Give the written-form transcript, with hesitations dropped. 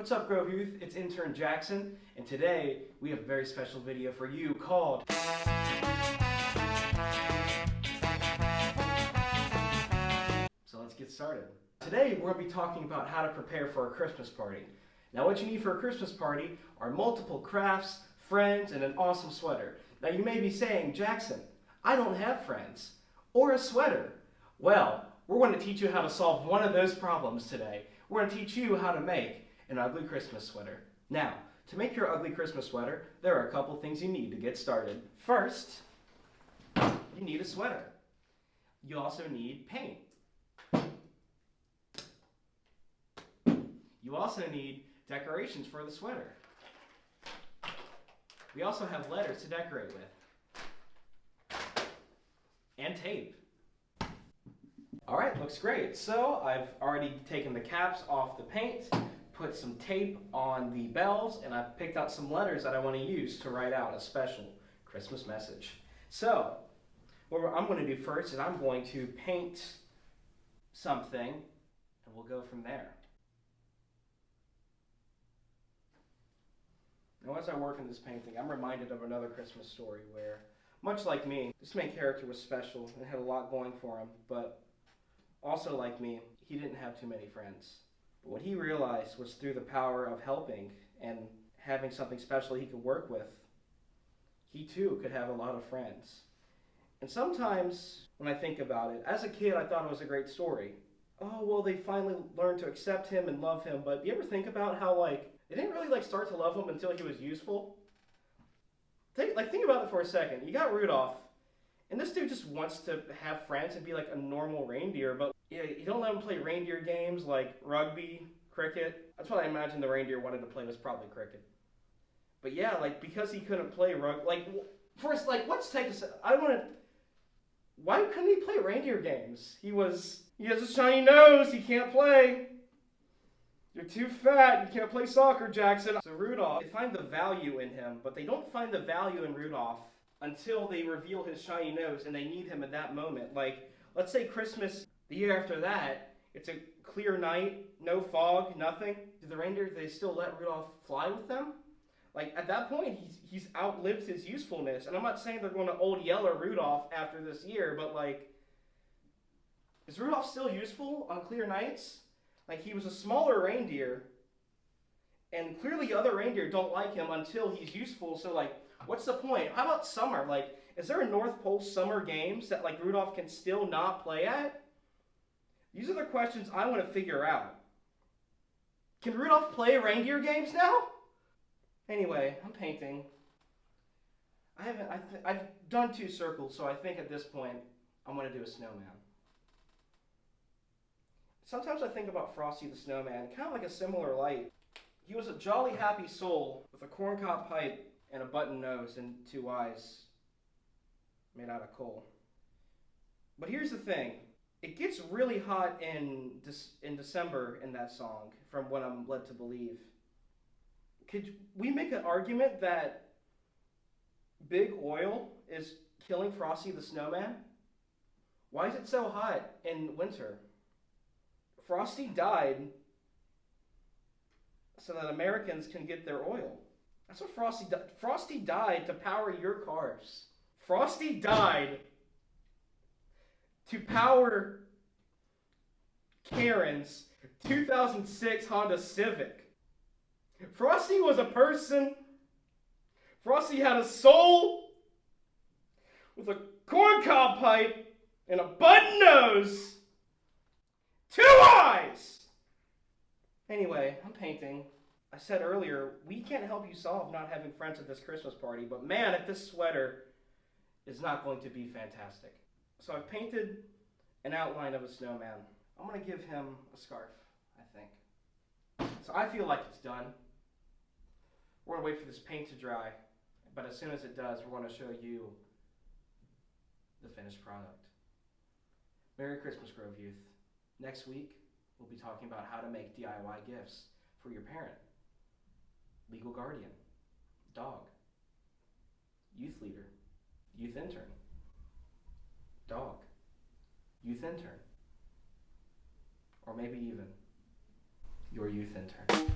What's up, Grove Youth? It's Intern Jackson, and today we have a very special video for you called So let's get started. Today we're going to be talking about how to prepare for a Christmas party. Now what you need for a Christmas party are multiple crafts, friends, and an awesome sweater. Now you may be saying, Jackson, I don't have friends or a sweater. Well, we're going to teach you how to solve one of those problems today. We're going to teach you how to make an ugly Christmas sweater. Now, to make your ugly Christmas sweater, there are a couple things you need to get started. First, you need a sweater. You also need paint. You also need decorations for the sweater. We also have letters to decorate with. And tape. Alright, looks great. So I've already taken the caps off the paint, put some tape on the bells, and I've picked out some letters that I want to use to write out a special Christmas message. So, what I'm going to do first is I'm going to paint something, and we'll go from there. Now as I work in this painting, I'm reminded of another Christmas story where, much like me, this main character was special and had a lot going for him, but also like me, he didn't have too many friends. But what he realized was through the power of helping and having something special he could work with, he too could have a lot of friends. And sometimes, when I think about it, as a kid I thought it was a great story. Oh, well, they finally learned to accept him and love him, but do you ever think about how, they didn't really, start to love him until he was useful? Think about it for a second. You got Rudolph, and this dude just wants to have friends and be like a normal reindeer, but you don't let him play reindeer games like rugby, cricket. That's what I imagine the reindeer wanted to play, was probably cricket. But yeah, because he couldn't play rugby, first, let's take a why couldn't he play reindeer games? He has a shiny nose, he can't play. You're too fat, you can't play soccer, Jackson. So Rudolph, they find the value in him, but they don't find the value in Rudolph until they reveal his shiny nose and they need him at that moment. Let's say Christmas, the year after that, it's a clear night, no fog, nothing. Do the reindeer, they still let Rudolph fly with them? At that point, he's outlived his usefulness. And I'm not saying they're going to Old Yeller Rudolph after this year, but is Rudolph still useful on clear nights? He was a smaller reindeer, and clearly other reindeer don't like him until he's useful, so what's the point? How about summer? Is there a North Pole summer games that Rudolph can still not play at? These are the questions I want to figure out. Can Rudolph play reindeer games now? Anyway, I'm painting. I've done 2 circles, so I think at this point I'm going to do a snowman. Sometimes I think about Frosty the Snowman, kind of like a similar light. He was a jolly happy soul with a corncob pipe and a button nose and 2 eyes made out of coal. But here's the thing. It gets really hot in December in that song, from what I'm led to believe. Could we make an argument that big oil is killing Frosty the Snowman? Why is it so hot in winter? Frosty died so that Americans can get their oil. That's what Frosty died. Frosty died to power your cars. Frosty died to power Karen's 2006 Honda Civic. Frosty was a person. Frosty had a soul with a corncob pipe and a button nose. 2 eyes! Anyway, I'm painting. I said earlier, we can't help you solve not having friends at this Christmas party, but man, if this sweater is not going to be fantastic. So I've painted an outline of a snowman. I'm going to give him a scarf, I think. So I feel like it's done. We're going to wait for this paint to dry, but as soon as it does, we're going to show you the finished product. Merry Christmas, Grove Youth. Next week, we'll be talking about how to make DIY gifts for your parent, legal guardian, dog, youth leader, youth intern, dog, youth intern, or maybe even your youth intern.